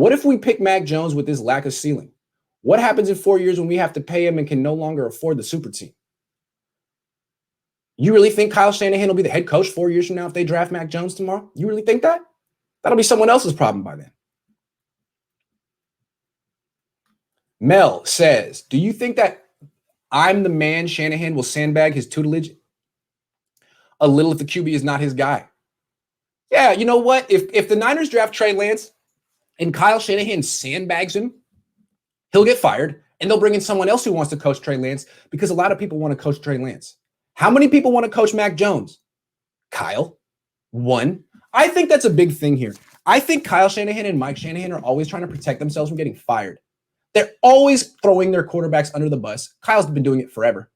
What if we pick Mac Jones with this lack of ceiling? What happens in 4 years when we have to pay him and can no longer afford the super team? You really think Kyle Shanahan will be the head coach 4 years from now if they draft Mac Jones tomorrow? You really think that? That'll be someone else's problem by then. Mel says, do you think that I'm the man Shanahan will sandbag his tutelage a little if the QB is not his guy? Yeah, you know what? If the Niners draft Trey Lance and Kyle Shanahan sandbags him, he'll get fired, and they'll bring in someone else who wants to coach Trey Lance because a lot of people want to coach Trey Lance. How many people want to coach Mac Jones? Kyle, one. I think that's a big thing here. I think Kyle Shanahan and Mike Shanahan are always trying to protect themselves from getting fired. They're always throwing their quarterbacks under the bus. Kyle's been doing it forever.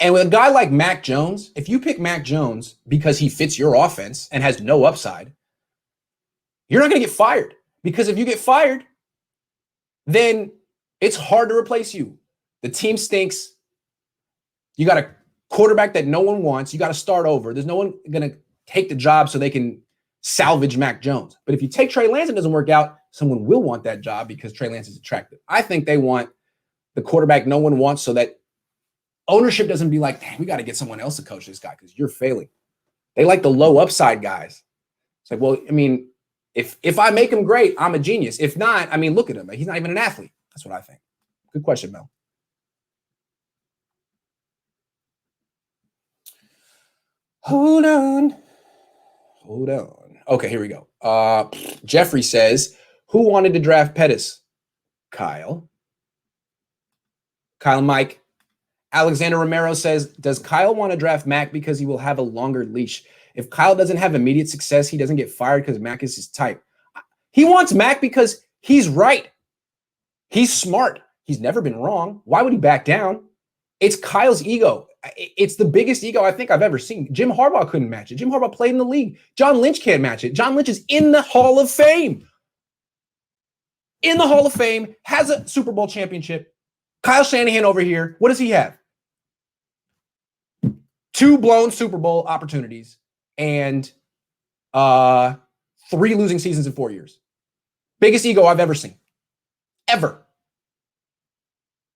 And with a guy like Mac Jones, if you pick Mac Jones because he fits your offense and has no upside, you're not going to get fired. Because if you get fired, then it's hard to replace you. The team stinks. You got a quarterback that no one wants. You got to start over. There's no one going to take the job so they can salvage Mac Jones. But if you take Trey Lance and it doesn't work out, someone will want that job because Trey Lance is attractive. I think they want the quarterback no one wants so that ownership doesn't be like, dang, we got to get someone else to coach this guy because you're failing. They like the low upside guys. It's like, well, I mean, if I make him great, I'm a genius. If not, I mean, look at him. He's not even an athlete. That's what I think. Good question, Mel. Hold on. Okay, here we go. Jeffrey says, who wanted to draft Pettis? Kyle and Mike. Alexander Romero says, does Kyle want to draft Mac because he will have a longer leash? If Kyle doesn't have immediate success, he doesn't get fired because Mac is his type. He wants Mac because he's right. He's smart. He's never been wrong. Why would he back down? It's Kyle's ego. It's the biggest ego I think I've ever seen. Jim Harbaugh couldn't match it. Jim Harbaugh played in the league. John Lynch can't match it. John Lynch is in the Hall of Fame. In the Hall of Fame, has a Super Bowl championship. Kyle Shanahan over here, what does he have? 2 blown Super Bowl opportunities and 3 losing seasons in 4 years. Biggest ego I've ever seen. Ever.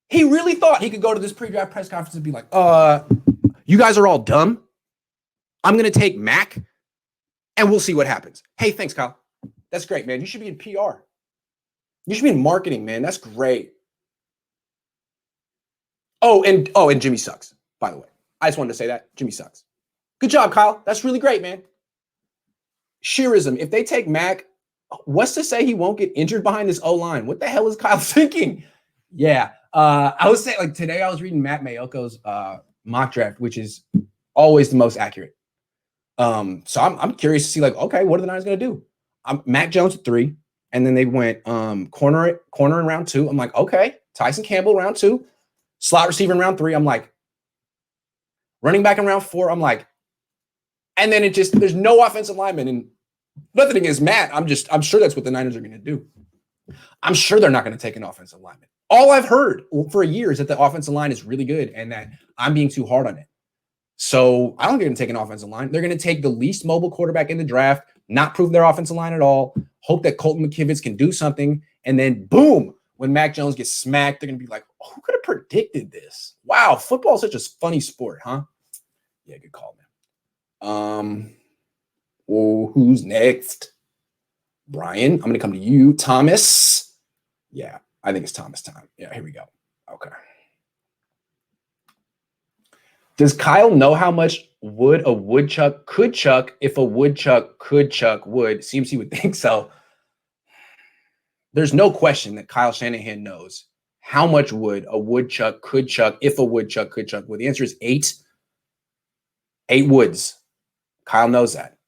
He really thought he could go to this pre-draft press conference and be like, you guys are all dumb. I'm going to take Mac and we'll see what happens. Hey, thanks, Kyle. That's great, man. You should be in PR. You should be in marketing, man. That's great. And Jimmy sucks, by the way. I just wanted to say that. Jimmy sucks. Good job, Kyle. That's really great, man. Sheerism. If they take Mac, what's to say he won't get injured behind this O-line? What the hell is Kyle thinking? Yeah. I was saying, like, today I was reading Matt Mayoko's mock draft, which is always the most accurate. So I'm curious to see, like, okay, what are the Niners going to do? Mac Jones at 3, and then they went corner in round 2. I'm like, okay, Tyson Campbell round 2, slot receiver in round 3. I'm like, running back in round 4. I'm like, and then there's no offensive lineman, and nothing against Matt. I'm sure that's what the Niners are going to do. I'm sure they're not going to take an offensive lineman. All I've heard for a year is that the offensive line is really good and that I'm being too hard on it. So I don't think they're going to take an offensive line. They're going to take the least mobile quarterback in the draft, not prove their offensive line at all, hope that Colton McKivitz can do something, and then boom, when Mac Jones gets smacked, they're going to be like, oh, who could have predicted this? Wow, football is such a funny sport, huh? Yeah, good call, man. Who's next? Brian, I'm going to come to you. Thomas. Yeah, I think it's Thomas time. Yeah, here we go. Okay. Does Kyle know how much wood a woodchuck could chuck if a woodchuck could chuck wood? Seems he would think so. There's no question that Kyle Shanahan knows how much wood a woodchuck could chuck if a woodchuck could chuck wood. The answer is 8. 8 woods. Kyle knows that.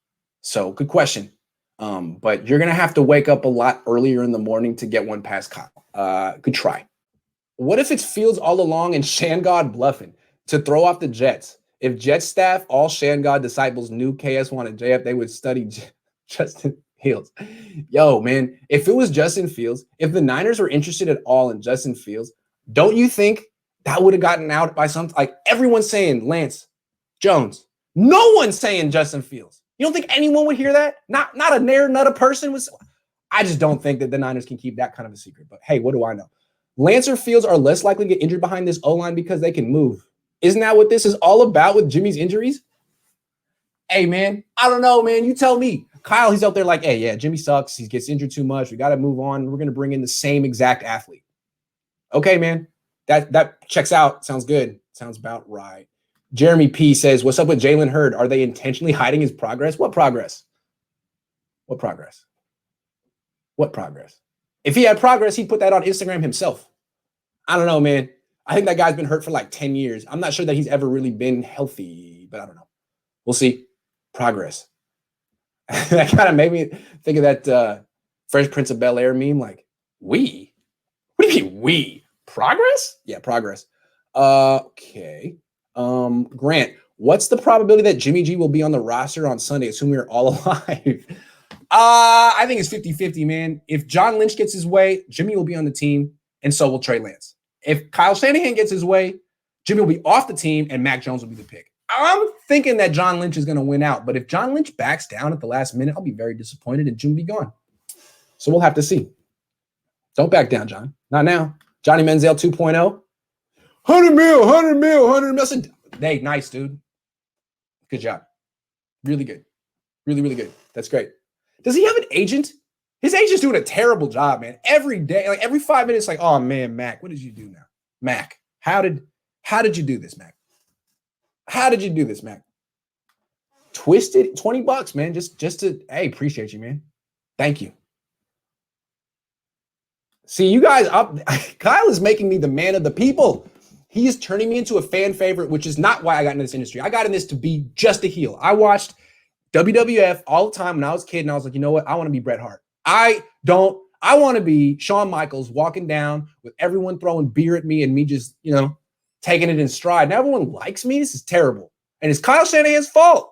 So good question. But you're going to have to wake up a lot earlier in the morning to get one past Kyle. Good try. What if it's Fields all along and Shan bluffing to throw off the Jets? If Jets staff, all Shan disciples knew KS1 and JF, they would study Justin Fields. Yo, man, if it was Justin Fields, if the Niners were interested at all in Justin Fields, don't you think that would have gotten out by some, like everyone's saying Lance Jones. No one's saying Justin Fields. You don't think anyone would hear that? Not a not a person was. I just don't think that the Niners can keep that kind of a secret. But hey, what do I know? Lancer Fields are less likely to get injured behind this O-line because they can move. Isn't that what this is all about with Jimmy's injuries? Hey, man, I don't know, man. You tell me. Kyle, he's out there like, hey, yeah, Jimmy sucks. He gets injured too much. We got to move on. We're going to bring in the same exact athlete. Okay, man. That checks out. Sounds good. Sounds about right. Jeremy P says, what's up with Jalen Hurts? Are they intentionally hiding his progress? What progress? What progress? What progress? If he had progress, he'd put that on Instagram himself. I don't know, man. I think that guy's been hurt for like 10 years. I'm not sure that he's ever really been healthy, but I don't know. We'll see. Progress. That kind of made me think of that Fresh Prince of Bel-Air meme, like, we? What do you mean, we? Progress? Yeah, progress. Okay. Grant, what's the probability that Jimmy G will be on the roster on Sunday, assuming we're all alive? I think it's 50-50, man. If John Lynch gets his way, Jimmy will be on the team, and so will Trey Lance. If Kyle Shanahan gets his way, Jimmy will be off the team, and Mac Jones will be the pick. I'm thinking that John Lynch is going to win out, but if John Lynch backs down at the last minute, I'll be very disappointed, and Jimmy will be gone. So we'll have to see. Don't back down, John. Not now. Johnny Manziel 2.0. 100 mil. Hey, nice, dude. Good job. Really good. Really, really good. That's great. Does he have an agent? His agent's doing a terrible job, man. Every day, like every 5 minutes, like, oh man, Mac, what did you do now? Mac, how did you do this, Mac? How did you do this, Mac? Twisted $20, man. Just to, hey, appreciate you, man. Thank you. See, you guys up. Kyle is making me the man of the people. He is turning me into a fan favorite, which is not why I got into this industry. I got in this to be just a heel. I watched WWF all the time when I was a kid, and I was like, you know what? I want to be Bret Hart. I want to be Shawn Michaels walking down with everyone throwing beer at me and me just, taking it in stride. Now everyone likes me. This is terrible. And it's Kyle Shanahan's fault.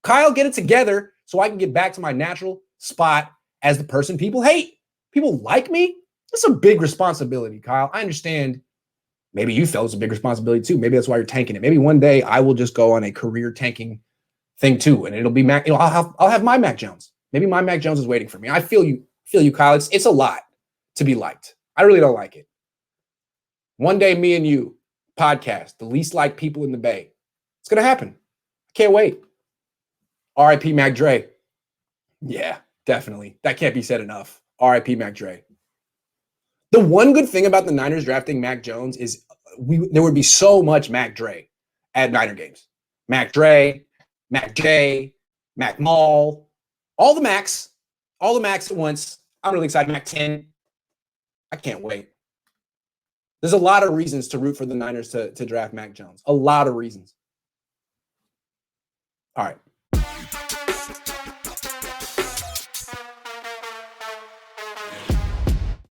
Kyle, get it together so I can get back to my natural spot as the person people hate. People like me. That's a big responsibility, Kyle. I understand. Maybe you felt it's a big responsibility too. Maybe that's why you're tanking it. Maybe one day I will just go on a career tanking thing too, and it'll be Mac. I'll have my Mac Jones. Maybe my Mac Jones is waiting for me. I feel you, Kyle. It's a lot to be liked. I really don't like it. One day, me and you podcast, the least liked people in the Bay. It's gonna happen. I can't wait. R.I.P. Mac Dre. Yeah, definitely. That can't be said enough. R.I.P. Mac Dre. The one good thing about the Niners drafting Mac Jones is there would be so much Mac Dre at Niner games. Mac Dre, Mac J, Mac Mall, all the Macs at once. I'm really excited. Mac 10. I can't wait. There's a lot of reasons to root for the Niners to draft Mac Jones. A lot of reasons. All right.